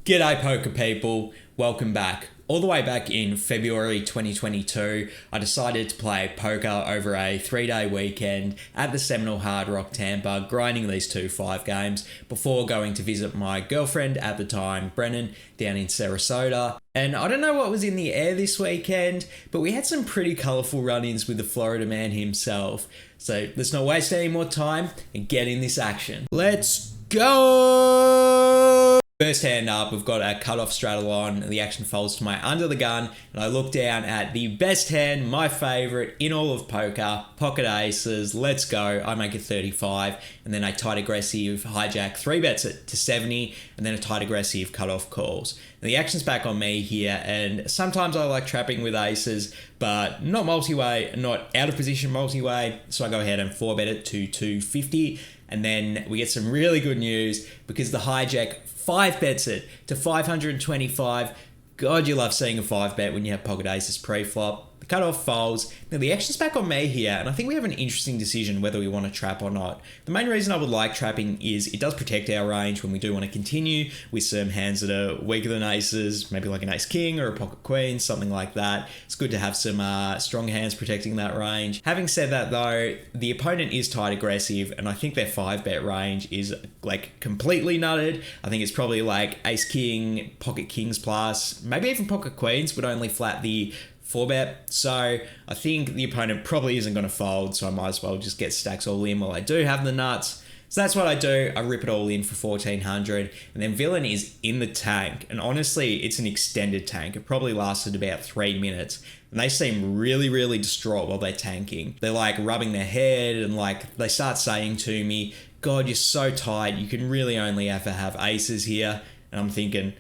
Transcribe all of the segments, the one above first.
G'day poker people, welcome back. All the way back in February 2022, I decided to play poker over a 3-day weekend at the Seminole Hard Rock Tampa, grinding these 2 5 games before going to visit my girlfriend at the time, Brennan, down in Sarasota. And I don't know what was in the air this weekend, but we had some pretty colourful run-ins with the Florida man himself. So let's not waste any more time and get in this action. Let's go! First hand up, we've got a cutoff straddle on, and the action folds to my under the gun, and I look down at the best hand, my favourite in all of poker, pocket aces, let's go. I make it 35, and then a tight aggressive hijack 3-bets it to 70, and then a tight aggressive cutoff calls. And the action's back on me here, and sometimes I like trapping with aces, but not multi-way, not out of position multi-way, so I go ahead and 4-bet it to 250, and then we get some really good news because the hijack 5-bets it to 525. God, you love seeing a 5-bet when you have pocket aces pre-flop. The cutoff folds. Now the action's back on me here, and I think we have an interesting decision whether we want to trap or not. The main reason I would like trapping is it does protect our range when we do want to continue with some hands that are weaker than aces, maybe like an ace king or a pocket queen, something like that. It's good to have some strong hands protecting that range. Having said that though, the opponent is tight aggressive, and I think their 5-bet range is like completely nutted. I think it's probably like ace king, pocket kings plus, maybe even pocket queens would only flat the 4-bet. So I think the opponent probably isn't going to fold, so I might as well just get stacks all in while I do have the nuts. So that's what I do. I rip it all in for 1400, and then villain is in the tank. And honestly, it's an extended tank. It probably lasted about 3 minutes. And they seem really distraught while they're tanking. They're like rubbing their head and like they start saying to me, God, you're so tight. You can really only ever have aces here. And I'm thinking,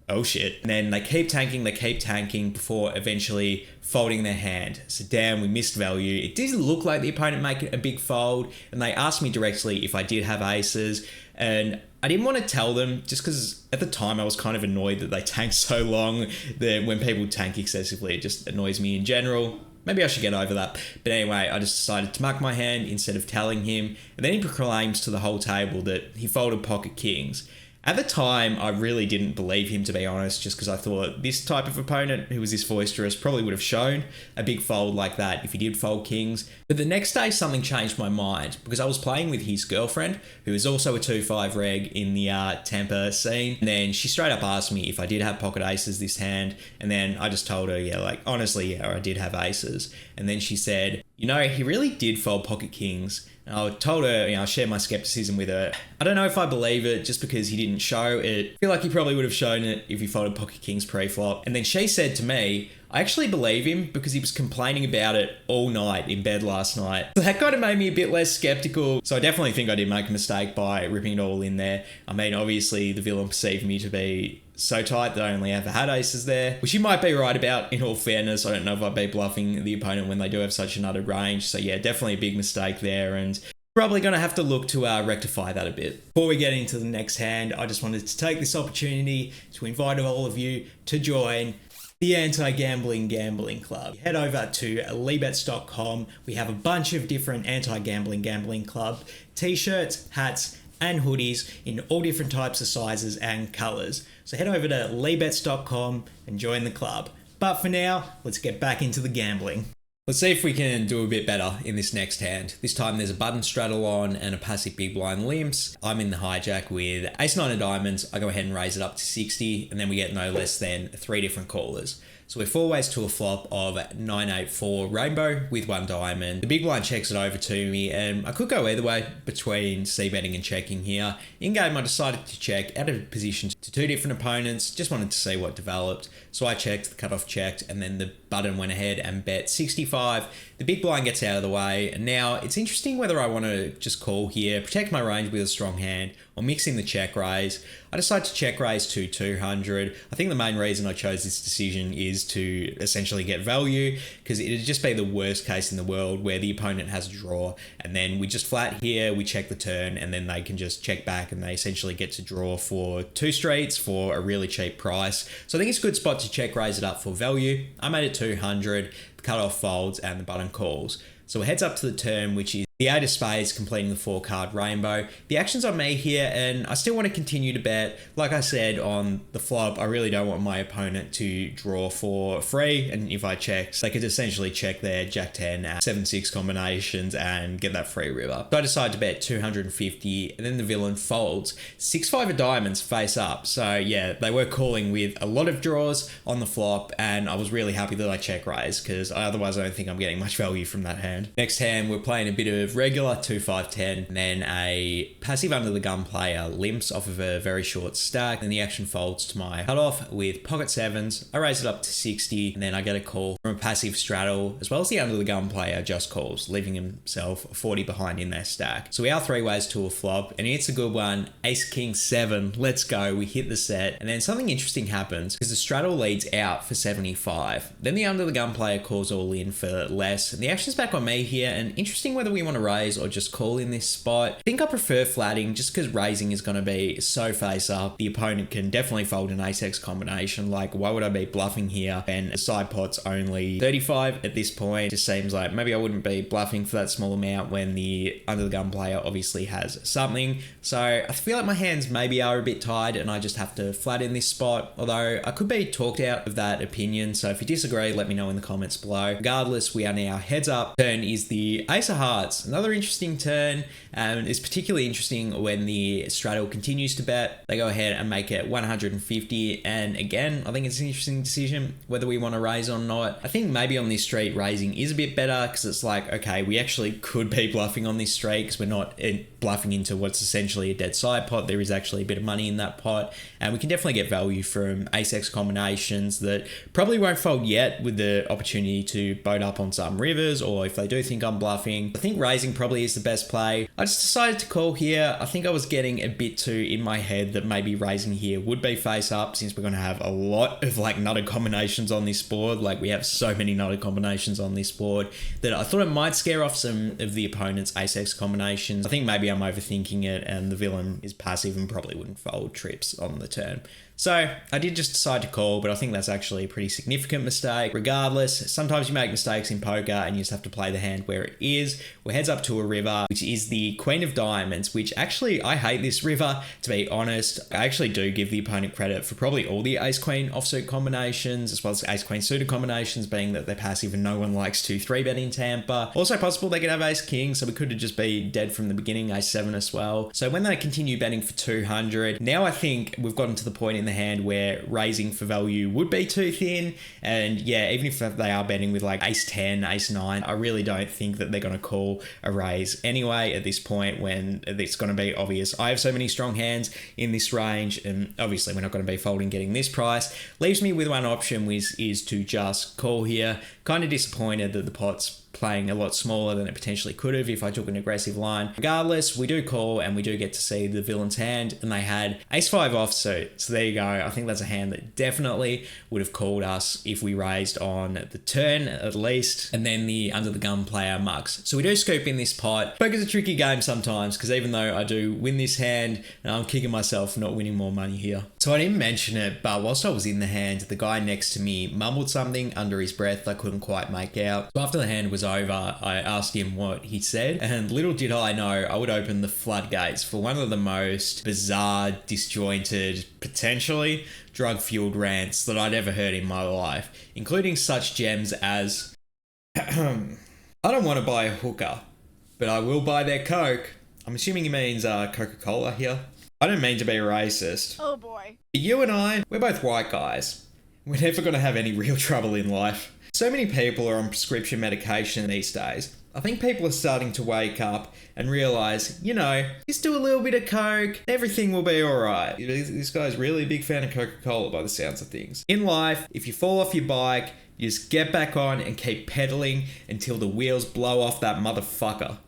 oh shit. And then they keep tanking before eventually folding their hand. So damn, we missed value. It did look like the opponent make a big fold, and they asked me directly if I did have aces, and I didn't want to tell them just because at the time I was kind of annoyed that they tanked so long. That when people tank excessively, it just annoys me in general. Maybe I should get over that. But anyway, I just decided to mark my hand instead of telling him, and then he proclaims to the whole table that he folded pocket kings. At the time, I really didn't believe him, to be honest, just because I thought this type of opponent who was this boisterous probably would have shown a big fold like that if he did fold kings. But the next day, something changed my mind because I was playing with his girlfriend, who is also a 2-5 reg in the Tampa scene. And then she straight up asked me if I did have pocket aces this hand. And then I just told her, yeah, like, honestly, yeah, I did have aces. And then she said, you know, he really did fold pocket kings. I told her, I shared my skepticism with her. I don't know if I believe it just because he didn't show it. I feel like he probably would have shown it if he folded pocket kings pre-flop. And then she said to me, I actually believe him because he was complaining about it all night in bed last night. So that kind of made me a bit less skeptical. So I definitely think I did make a mistake by ripping it all in there. I mean, obviously the villain perceived me to be so tight that I only ever had aces there, which you might be right about in all fairness. I don't know if I'd be bluffing the opponent when they do have such a nutted range. So yeah, definitely a big mistake there, and probably going to have to look to rectify that a bit. Before we get into the next hand, I just wanted to take this opportunity to invite all of you to join the Anti-Gambling Gambling Club. Head over to lebets.com. We have a bunch of different anti-gambling gambling club t-shirts, hats, and hoodies in all different types of sizes and colors. So head over to lebets.com and join the club. But for now, let's get back into the gambling. Let's see if we can do a bit better in this next hand. This time there's a button straddle on and a passive big blind limps. I'm in the hijack with ace-9 of diamonds. I go ahead and raise it up to 60, and then we get no less than 3 different callers. So we're 4 ways to a flop of 9-8-4 rainbow with 1 diamond. The big blind checks it over to me, and I could go either way between c-betting and checking here. In game, I decided to check out of position to 2 different opponents. Just wanted to see what developed. So I checked, the cutoff checked, and then the button went ahead and bet 65. The big blind gets out of the way, and now it's interesting whether I want to just call here, protect my range with a strong hand, or mix in the check raise. I decided to check raise to 200. I think the main reason I chose this decision is to essentially get value, because it'd just be the worst case in the world where the opponent has a draw, and then we just flat here, we check the turn, and then they can just check back, and they essentially get to draw for 2 streets for a really cheap price. So I think it's a good spot to check raise it up for value. I made it 200, the cutoff folds, and the button calls. So it heads up to the turn, which is The 8 of spades completing the 4-card rainbow. The action's on me here, and I still want to continue to bet. Like I said on the flop, I really don't want my opponent to draw for free, and if I check, they could essentially check their Jack 10 at 7-6 combinations and get that free river. So I decide to bet 250, and then the villain folds. 6-5 of diamonds face up. So yeah, they were calling with a lot of draws on the flop, and I was really happy that I check raised, because otherwise I don't think I'm getting much value from that hand. Next hand, we're playing a bit of regular 2-5-10, and then a passive under the gun player limps off of a very short stack, and the action folds to my cutoff with pocket sevens. I raise it up to 60, and then I get a call from a passive straddle, as well as the under the gun player just calls, leaving himself 40 behind in their stack. So we are 3 ways to a flop, and it's a good one. Ace King 7, let's go. We hit the set, and then something interesting happens because the straddle leads out for 75. Then the under the gun player calls all in for less, and the action's back on me here, and interesting whether we want to raise or just call in this spot. I think I prefer flatting just because raising is going to be so face up. The opponent can definitely fold an ace-x combination. Like, why would I be bluffing here? And the side pot's only 35 at this point. It just seems like maybe I wouldn't be bluffing for that small amount when the under the gun player obviously has something. So I feel like my hands maybe are a bit tied and I just have to flat in this spot. Although I could be talked out of that opinion. So if you disagree, let me know in the comments below. Regardless, we are now heads up. Turn is the ace of hearts. Another interesting turn. It's particularly interesting when the straddle continues to bet. They go ahead and make it 150. And again, I think it's an interesting decision whether we want to raise or not. I think maybe on this street, raising is a bit better because it's like, okay, we actually could be bluffing on this street because we're not bluffing into what's essentially a dead side pot. There is actually a bit of money in that pot. And we can definitely get value from ace-x combinations that probably won't fold yet with the opportunity to boat up on some rivers, or if they do think I'm bluffing. I think raising probably is the best play. I just decided to call here. I think I was getting a bit too in my head that maybe raising here would be face up since we're going to have a lot of like nutted combinations on this board. Like we have so many nutted combinations on this board that I thought it might scare off some of the opponent's ace-x combinations. I think maybe I'm overthinking it and the villain is passive and probably wouldn't fold trips on the turn. So I did just decide to call, but I think that's actually a pretty significant mistake. Regardless, sometimes you make mistakes in poker and you just have to play the hand where it is. We're heads up to a river, which is the Queen of Diamonds, which actually, I hate this river, to be honest. I actually do give the opponent credit for probably all the ace-queen offsuit combinations, as well as ace-queen suited combinations, being that they're passive and no one likes to 3-bet in Tampa. Also possible they could have ace-king, so we could have just been dead from the beginning, ace-7 as well. So when they continue betting for 200, now I think we've gotten to the point in the hand where raising for value would be too thin. And yeah, even if they are betting with like ace-10, ace-9, I really don't think that they're going to call a raise anyway at this point when it's going to be obvious. I have so many strong hands in this range, and obviously we're not going to be folding getting this price. Leaves me with one option, which is to just call here. Kind of disappointed that the pot's playing a lot smaller than it potentially could have if I took an aggressive line. Regardless, we do call and we do get to see the villain's hand, and they had ace-5 offsuit. So there you go. I think that's a hand that definitely would have called us if we raised on the turn at least, and then the under the gun player mugs. So we do scoop in this pot. Poker's a tricky game sometimes because even though I do win this hand, I'm kicking myself for not winning more money here. So I didn't mention it, but whilst I was in the hand, the guy next to me mumbled something under his breath I couldn't quite make out. So after the hand was over, I asked him what he said, and little did I know I would open the floodgates for one of the most bizarre, disjointed, potentially drug-fueled rants that I'd ever heard in my life, including such gems as, I don't want to buy a hooker, but I will buy their Coke. I'm assuming he means Coca-Cola here. I don't mean to be racist. Oh boy. But you and I, we're both white guys. We're never going to have any real trouble in life. So many people are on prescription medication these days. I think people are starting to wake up and realize, you know, just do a little bit of Coke, everything will be all right. This guy's really a big fan of Coca-Cola by the sounds of things. In life, if you fall off your bike, you just get back on and keep pedaling until the wheels blow off that motherfucker.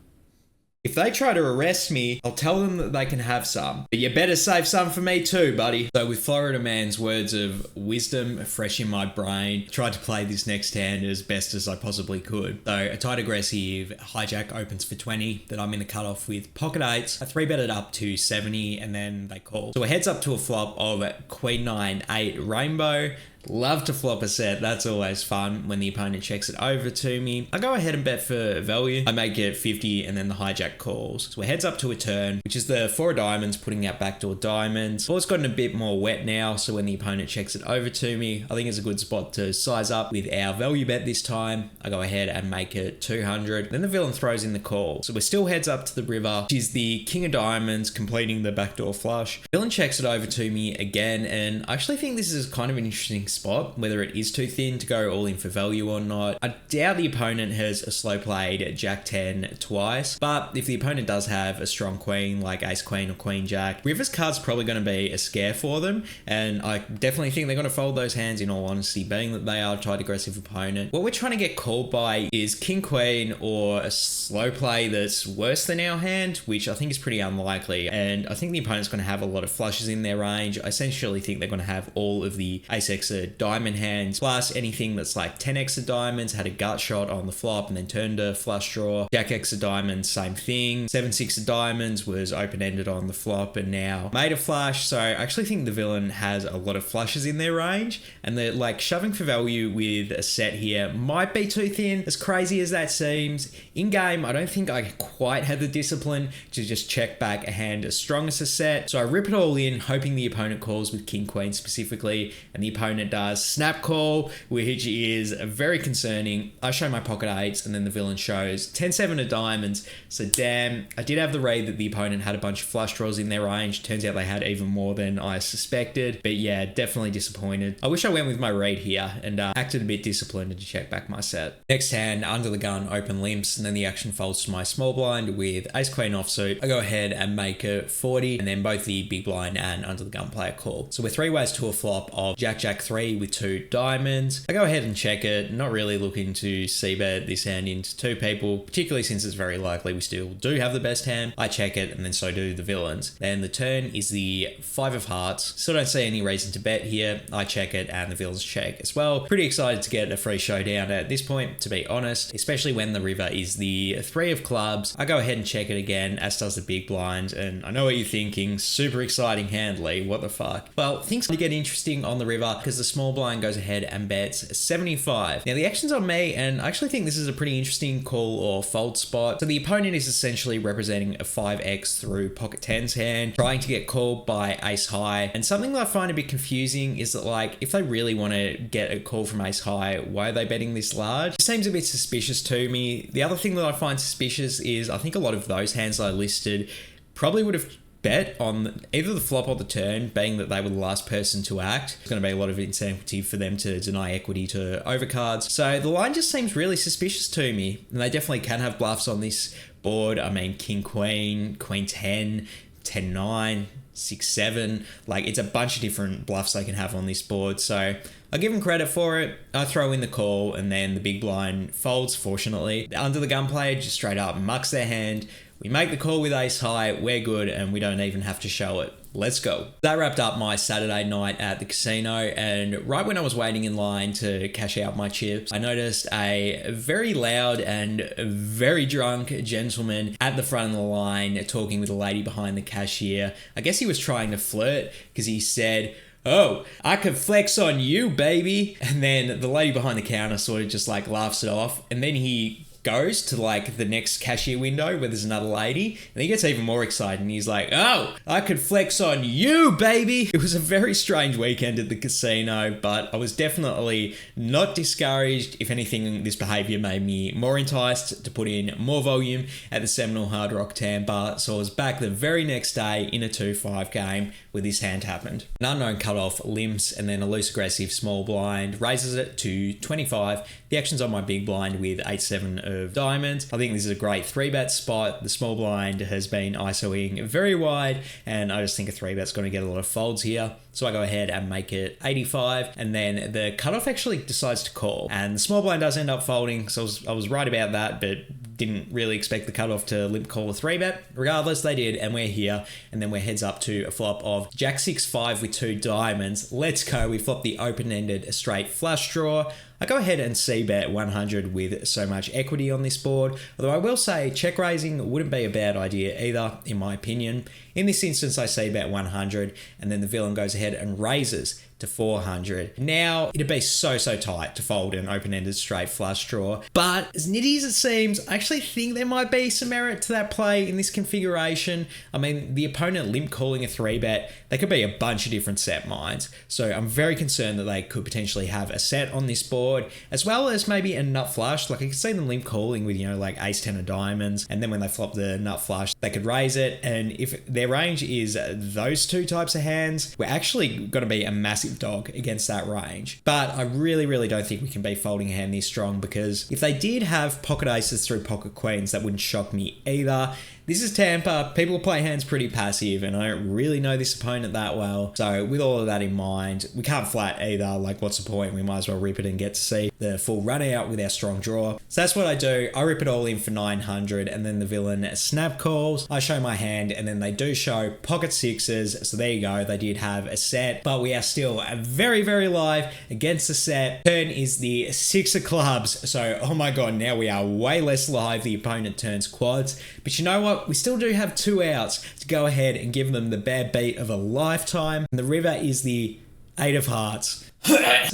If they try to arrest me, I'll tell them that they can have some. But you better save some for me too, buddy. So with Florida Man's words of wisdom fresh in my brain, I tried to play this next hand as best as I possibly could. So a tight aggressive hijack opens for 20 that I'm in the cutoff with pocket 8s. I 3-bet it up to 70 and then they call. So it heads up to a flop of Queen 9, 8 rainbow. Love to flop a set. That's always fun when the opponent checks it over to me. I go ahead and bet for value. I make it 50 and then the hijack calls. So we're heads up to a turn, which is the 4 of diamonds putting out backdoor diamonds. Ball's gotten a bit more wet now, so when the opponent checks it over to me, I think it's a good spot to size up with our value bet this time. I go ahead and make it 200. Then the villain throws in the call. So we're still heads up to the river, which is the king of diamonds completing the backdoor flush. Villain checks it over to me again, and I actually think this is kind of an interesting spot, whether it is too thin to go all in for value or not. I doubt the opponent has a slow played Jack 10 twice, but if the opponent does have a strong queen like Ace Queen or Queen Jack, River's card's probably going to be a scare for them, and I definitely think they're going to fold those hands in all honesty, being that they are a tight aggressive opponent. What we're trying to get called by is King Queen or a slow play that's worse than our hand, which I think is pretty unlikely, and I think the opponent's going to have a lot of flushes in their range. I essentially think they're going to have all of the Ace X of diamond hands, plus anything that's like 10x of diamonds, had a gut shot on the flop and then turned a flush draw. Jack X of diamonds, same thing. 7-6 of diamonds was open-ended on the flop and now made a flush. So I actually think the villain has a lot of flushes in their range, and they're like shoving for value with a set here might be too thin, as crazy as that seems. In game, I don't think I quite had the discipline to just check back a hand as strong as a set. So I rip it all in, hoping the opponent calls with King Queen specifically, and the opponent does snap call, which is very concerning. I show my pocket eights and then the villain shows 10-7 of diamonds. So damn, I did have the read that the opponent had a bunch of flush draws in their range. Turns out they had even more than I suspected, but yeah, definitely disappointed. I wish I went with my read here and acted a bit disciplined to check back my set. Next hand, under the gun, open limps, and then the action folds to my small blind with Ace Queen offsuit. I go ahead and make it 40, and then both the big blind and under the gun play a call. So we're 3 ways to a flop of Jack Jack 3 with 2 diamonds. I go ahead and check it, not really looking to c-bet this hand into 2 people, particularly since it's very likely we still do have the best hand. I check it, and then so do the villains. Then the turn is the 5 of hearts. Still don't see any reason to bet here. I check it, and the villains check as well. Pretty excited to get a free showdown at this point, to be honest, especially when the river is the 3 of clubs. I go ahead and check it again, as does the big blind, and I know what you're thinking, super exciting hand, Lee, what the fuck? Well, things get interesting on the river because the small blind goes ahead and bets 75. Now the action's on me, and I actually think this is a pretty interesting call or fold spot. So the opponent is essentially representing a 5x through pocket 10s hand, trying to get called by ace high. And something that I find a bit confusing is that, like, if they really want to get a call from ace high, why are they betting this large? It seems a bit suspicious to me. The other thing that I find suspicious is I think a lot of those hands I listed probably would have bet on either the flop or the turn, being that they were the last person to act. There's going to be a lot of incentive for them to deny equity to overcards. So the line just seems really suspicious to me, and they definitely can have bluffs on this board. I mean, King Queen, Queen 10, 10 9, 6 7, like it's a bunch of different bluffs they can have on this board. So I give them credit for it. I throw in the call, and then the big blind folds, fortunately. Under the gun player just straight up mucks their hand. We make the call with ace high, we're good, and we don't even have to show it. Let's go. That wrapped up my Saturday night at the casino, and right when I was waiting in line to cash out my chips, I noticed a very loud and very drunk gentleman at the front of the line talking with a lady behind the cashier. I guess he was trying to flirt because he said, "Oh, I could flex on you, baby." And then the lady behind the counter sort of just like laughs it off, and then he goes to like the next cashier window where there's another lady, and he gets even more excited and he's like, "Oh, I could flex on you, baby." It was a very strange weekend at the casino, but I was definitely not discouraged. If anything, this behavior made me more enticed to put in more volume at the Seminole Hard Rock Tampa. So I was back the very next day in a 2-5 game where this hand happened. An unknown cutoff limps, and then a loose aggressive small blind raises it to 25. The action's on my big blind with 8-7 of diamonds. I think this is a great 3-bet spot. The small blind has been ISOing very wide, and I just think a 3-bet's going to get a lot of folds here. So I go ahead and make it 85, and then the cutoff actually decides to call, and the small blind does end up folding. So I was right about that, but didn't really expect the cutoff to limp call a 3-bet. Regardless, they did, and we're here, and then we're heads up to a flop of Jack 6-5 with 2 diamonds. Let's go. We flop the open-ended straight flush draw. I go ahead and c-bet 100 with so much equity on this board, although I will say check raising wouldn't be a bad idea either, in my opinion. In this instance, I c-bet 100, and then the villain goes ahead and raises to 400. Now, it'd be so tight to fold an open-ended straight flush draw, but as nitty as it seems, I actually think there might be some merit to that play in this configuration. I mean, the opponent limp calling a 3-bet, they could be a bunch of different set minds, so I'm very concerned that they could potentially have a set on this board, as well as maybe a nut flush. Like I could see them limp calling with, like ace-10 of diamonds, and then when they flop the nut flush, they could raise it, and if their range is those two types of hands, we're actually going to be a massive dog against that range. But I really don't think we can be folding a hand this strong, because if they did have pocket aces through pocket queens, that wouldn't shock me either. This is Tampa. People play hands pretty passive, and I don't really know this opponent that well. So with all of that in mind, we can't flat either. Like, what's the point? We might as well rip it and get to see the full run out with our strong draw. So that's what I do. I rip it all in for 900, and then the villain snap calls. I show my hand, and then they do show pocket sixes. So there you go. They did have a set, but we are still very live against the set. Turn is the 6 of clubs. So, oh my God, now we are way less live. The opponent turns quads. But you know what? We still do have 2 outs to go ahead and give them the bad beat of a lifetime. And the river is the 8 of hearts.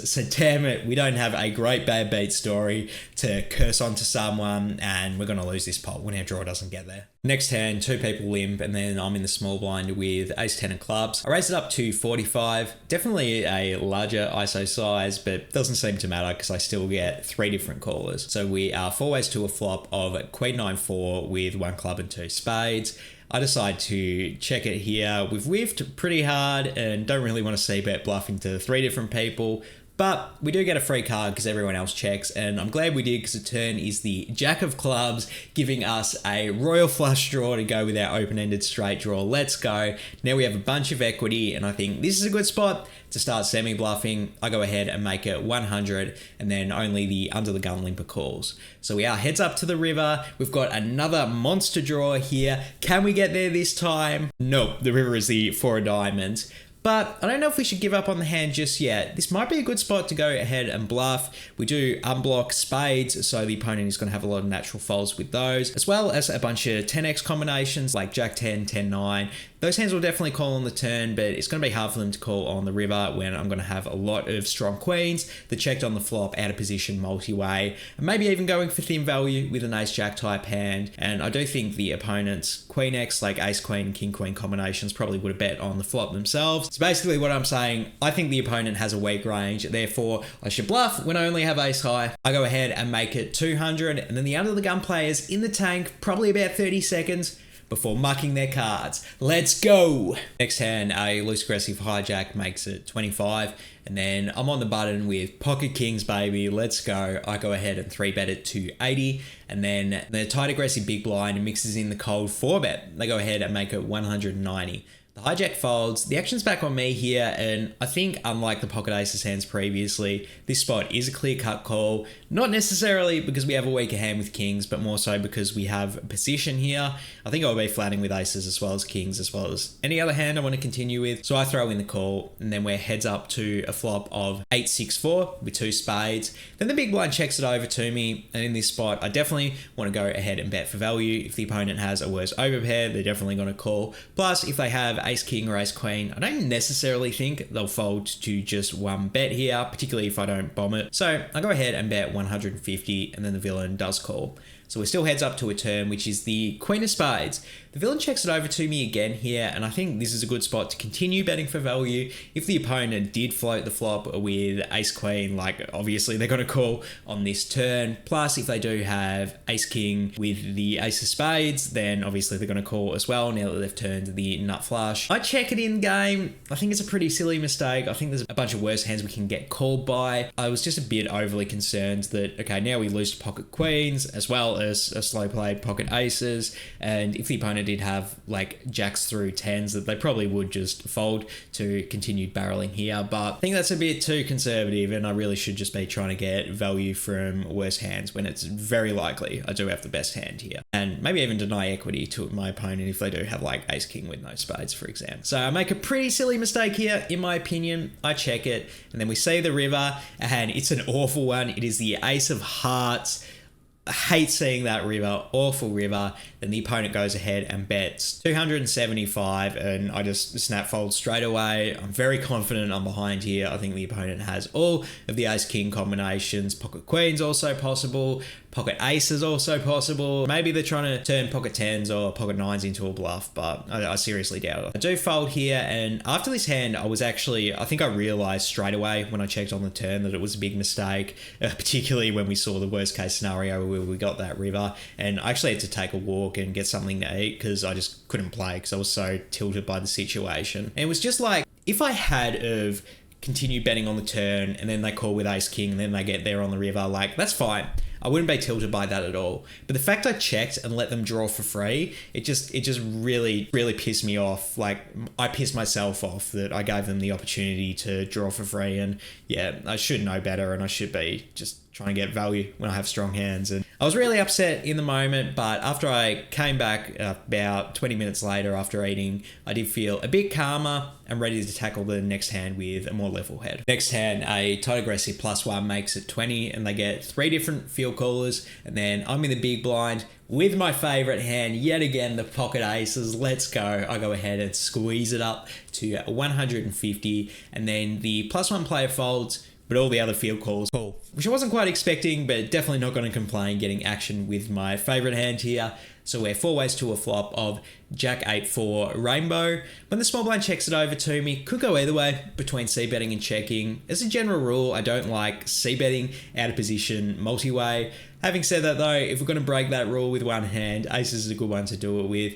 So damn it, we don't have a great bad beat story to curse onto someone, and we're going to lose this pot when our draw doesn't get there. Next hand, 2 people limp, and then I'm in the small blind with ace-10 of clubs. I raise it up to 45, definitely a larger ISO size, but doesn't seem to matter because I still get 3 different callers. So we are 4 ways to a flop of queen 9-4 with 1 club and 2 spades. I decide to check it here. We've whiffed pretty hard and don't really want to c-bet bluff into 3 different people, but we do get a free card because everyone else checks, and I'm glad we did because the turn is the jack of clubs, giving us a royal flush draw to go with our open-ended straight draw. Let's go. Now we have a bunch of equity, and I think this is a good spot to start semi-bluffing. I go ahead and make it 100, and then only the under the gun limper calls. So we are heads up to the river. We've got another monster draw here. Can we get there this time? Nope, the river is the 4 of diamonds. But I don't know if we should give up on the hand just yet. This might be a good spot to go ahead and bluff. We do unblock spades, so the opponent is going to have a lot of natural folds with those, as well as a bunch of 10x combinations like Jack 10, 10 9. Those hands will definitely call on the turn, but it's going to be hard for them to call on the river when I'm going to have a lot of strong queens that checked on the flop, out of position, multi-way, and maybe even going for thin value with an ace-jack type hand. And I do think the opponent's queen X, like ace-queen, king-queen combinations, probably would have bet on the flop themselves. So basically what I'm saying, I think the opponent has a weak range, therefore I should bluff when I only have ace-high. I go ahead and make it 200, and then the under the gun players in the tank, probably about 30 seconds, before mucking their cards. Let's go! Next hand, a loose aggressive hijack makes it 25, and then I'm on the button with pocket kings, baby. Let's go. I go ahead and 3-bet it to 80, and then the tight aggressive big blind mixes in the cold 4-bet. They go ahead and make it 190. The hijack folds, the action's back on me here, and I think unlike the pocket aces hands previously, this spot is a clear-cut call. Not necessarily because we have a weaker hand with kings, but more so because we have a position here. I think I'll be flatting with aces as well as kings, as well as any other hand I want to continue with. So I throw in the call, and then we're heads up to a flop of 8-6-4 with 2 spades. Then the big blind checks it over to me, and in this spot, I definitely want to go ahead and bet for value. If the opponent has a worse overpair, they're definitely going to call. Plus, if they have ace king or ace queen, I don't necessarily think they'll fold to just 1 bet here, particularly if I don't bomb it. So I go ahead and bet 150, and then the villain does call. So we're still heads up to a turn, which is the queen of spades. The villain checks it over to me again here, and I think this is a good spot to continue betting for value. If the opponent did float the flop with ace queen, like obviously they're going to call on this turn. Plus, if they do have ace king with the ace of spades, then obviously they're going to call as well now that they've turned the nut flush. I check it in game. I think it's a pretty silly mistake. I think there's a bunch of worse hands we can get called by. I was just a bit overly concerned that, okay, now we lose to pocket queens as well well as a slow played pocket aces. And if the opponent did have like jacks through tens, that they probably would just fold to continued barreling here. But I think that's a bit too conservative, and I really should just be trying to get value from worse hands when it's very likely I do have the best hand here. And maybe even deny equity to my opponent if they do have like ace king with no spades, for example. So I make a pretty silly mistake here, in my opinion. I check it, and then we see the river, and it's an awful one. It is the ace of hearts. I hate seeing that river, awful river. Then the opponent goes ahead and bets 275, and I just snap fold straight away. I'm very confident I'm behind here. I think the opponent has all of the ace king combinations. Pocket queens also possible. Pocket aces also possible. Maybe they're trying to turn pocket tens or pocket nines into a bluff, but I seriously doubt it. I do fold here, and after this hand, I think I realized straight away when I checked on the turn that it was a big mistake, particularly when we saw the worst case scenario where we got that river, and I actually had to take a walk and get something to eat because I just couldn't play because I was so tilted by the situation. And it was just like, if I had of continued betting on the turn and then they call with ace king and then they get there on the river, like, that's fine. I wouldn't be tilted by that at all. But the fact I checked and let them draw for free, it just really, really pissed me off. Like, I pissed myself off that I gave them the opportunity to draw for free. And yeah, I should know better, and I should be just trying to get value when I have strong hands. And I was really upset in the moment, but after I came back about 20 minutes later after eating, I did feel a bit calmer and ready to tackle the next hand with a more level head. Next hand, a tight aggressive +1 makes it 20, and they get 3 different field callers, and then I'm in the big blind with my favorite hand, yet again, the pocket aces. Let's go. I go ahead and squeeze it up to 150, and then the +1 player folds, but all the other field calls call, which I wasn't quite expecting, but definitely not going to complain getting action with my favorite hand here. So we're 4 ways to a flop of Jack 8-4 rainbow. When the small blind checks it over to me, could go either way between c-betting and checking. As a general rule, I don't like c-betting out of position multi-way. Having said that though, if we're going to break that rule with one hand, aces is a good one to do it with.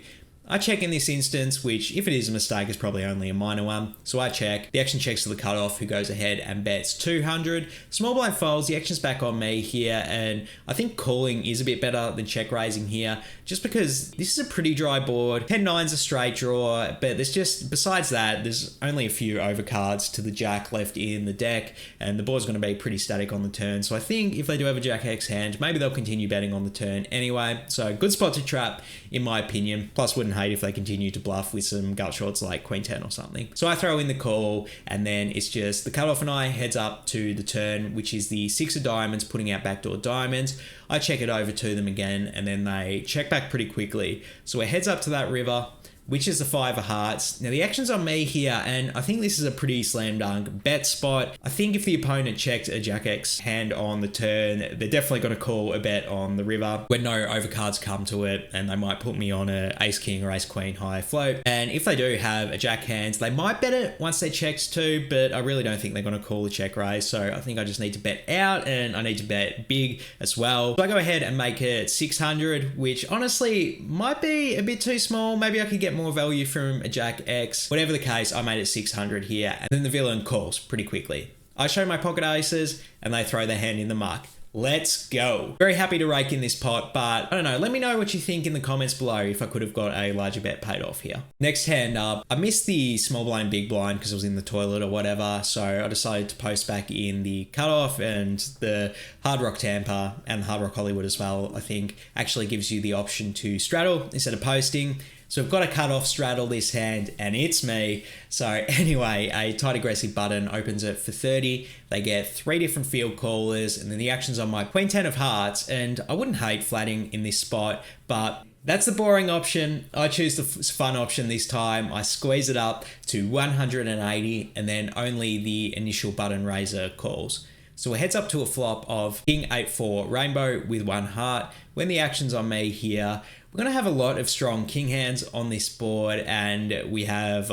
I check in this instance, which if it is a mistake is probably only a minor one. So I check. The action checks to the cutoff, who goes ahead and bets 200. Small blind folds. The action's back on me here, and I think calling is a bit better than check raising here, just because this is a pretty dry board. 10-9's a straight draw, but there's just, besides that, there's only a few overcards to the jack left in the deck, and the board's going to be pretty static on the turn. So I think if they do have a jack X hand, maybe they'll continue betting on the turn anyway. So good spot to trap, in my opinion. Plus, wouldn't hate if they continue to bluff with some gut shots like queen 10 or something. So I throw in the call, and then it's just the cutoff and I heads up to the turn, which is the 6 of diamonds putting out backdoor diamonds. I check it over to them again, and then they check back pretty quickly. So it heads up to that river, which is the 5 of hearts. Now the action's on me here, and I think this is a pretty slam dunk bet spot. I think if the opponent checked a Jack X hand on the turn, they're definitely going to call a bet on the river when no overcards come to it, and they might put me on a ace king or ace queen high float. And if they do have a jack hand, they might bet it once they checks too, but I really don't think they're going to call the check raise. So I think I just need to bet out, and I need to bet big as well. So I go ahead and make it 600, which honestly might be a bit too small. Maybe I could get more value from a Jack X. Whatever the case, I made it 600 here, and then the villain calls pretty quickly. I show my pocket aces, and they throw their hand in the muck. Let's go. Very happy to rake in this pot, but I don't know. Let me know what you think in the comments below if I could have got a larger bet paid off here. Next hand up, I missed the small blind, big blind because I was in the toilet or whatever. So I decided to post back in the cutoff, and the Hard Rock Tampa and the Hard Rock Hollywood as well, I think, actually gives you the option to straddle instead of posting. So we've got a cut-off straddle this hand, and it's me. So anyway, a tight aggressive button opens it for 30. They get 3 different field callers, and then the action's on my queen 10 of hearts, and I wouldn't hate flatting in this spot, but that's the boring option. I choose the fun option this time. I squeeze it up to 180, and then only the initial button raiser calls. So it heads up to a flop of King 8-4 rainbow with 1 heart. When the action's on me here, we're going to have a lot of strong king hands on this board, and we have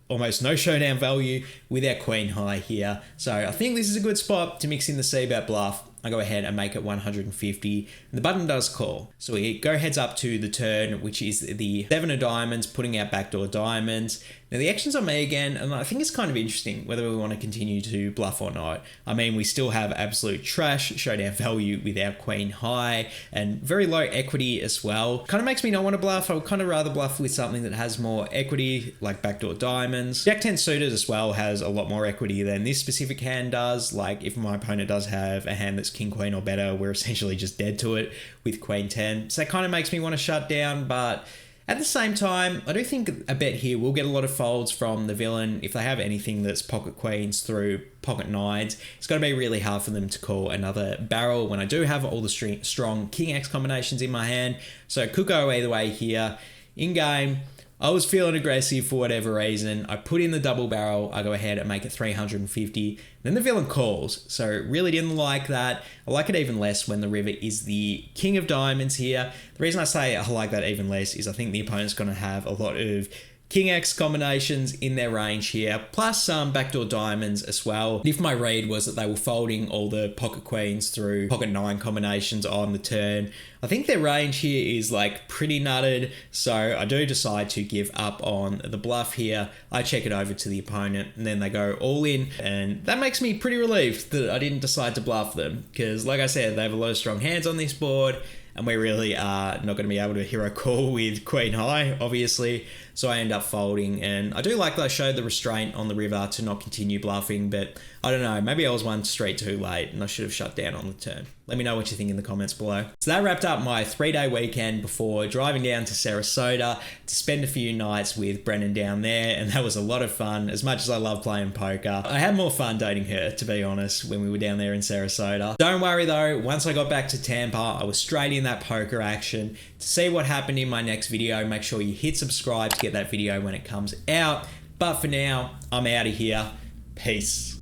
almost no showdown value with our queen high here. So I think this is a good spot to mix in the c-bet bluff. I go ahead and make it 150, and the button does call. So we go heads up to the turn, which is the 7 of diamonds putting out backdoor diamonds. Now the action's on me again, and I think it's kind of interesting whether we want to continue to bluff or not. I mean, we still have absolute trash showdown value with our queen high and very low equity as well. Kind of makes me not want to bluff. I would kind of rather bluff with something that has more equity, like backdoor diamonds. Jack 10 suited as well has a lot more equity than this specific hand does. Like if my opponent does have a hand that's king queen or better, we're essentially just dead to it with queen 10. So that kind of makes me want to shut down, but at the same time, I do think a bet here will get a lot of folds from the villain. If they have anything that's pocket queens through pocket nines, it's got to be really hard for them to call another barrel when I do have all the strong king X combinations in my hand. So it could go either way here. In game, I was feeling aggressive for whatever reason. I put in the double barrel. I go ahead and make it 350. Then the villain calls. So really didn't like that. I like it even less when the river is the king of diamonds here. The reason I say I like that even less is I think the opponent's going to have a lot of king X combinations in their range here, plus some backdoor diamonds as well. If my read was that they were folding all the pocket queens through pocket 9 combinations on the turn, I think their range here is like pretty nutted, so I do decide to give up on the bluff here. I check it over to the opponent and then they go all in, and that makes me pretty relieved that I didn't decide to bluff them, because like I said, they have a lot of strong hands on this board and we really are not going to be able to hero call with queen high, obviously. So I end up folding, and I do like that I showed the restraint on the river to not continue bluffing, but I don't know, maybe I was one street too late and I should have shut down on the turn. Let me know what you think in the comments below. So that wrapped up my 3-day weekend before driving down to Sarasota to spend a few nights with Brennan down there, and that was a lot of fun. As much as I love playing poker, I had more fun dating her, to be honest, when we were down there in Sarasota. Don't worry though, once I got back to Tampa, I was straight in that poker action. To see what happened in my next video, make sure you hit subscribe to get that video when it comes out. But for now, I'm out of here. Peace.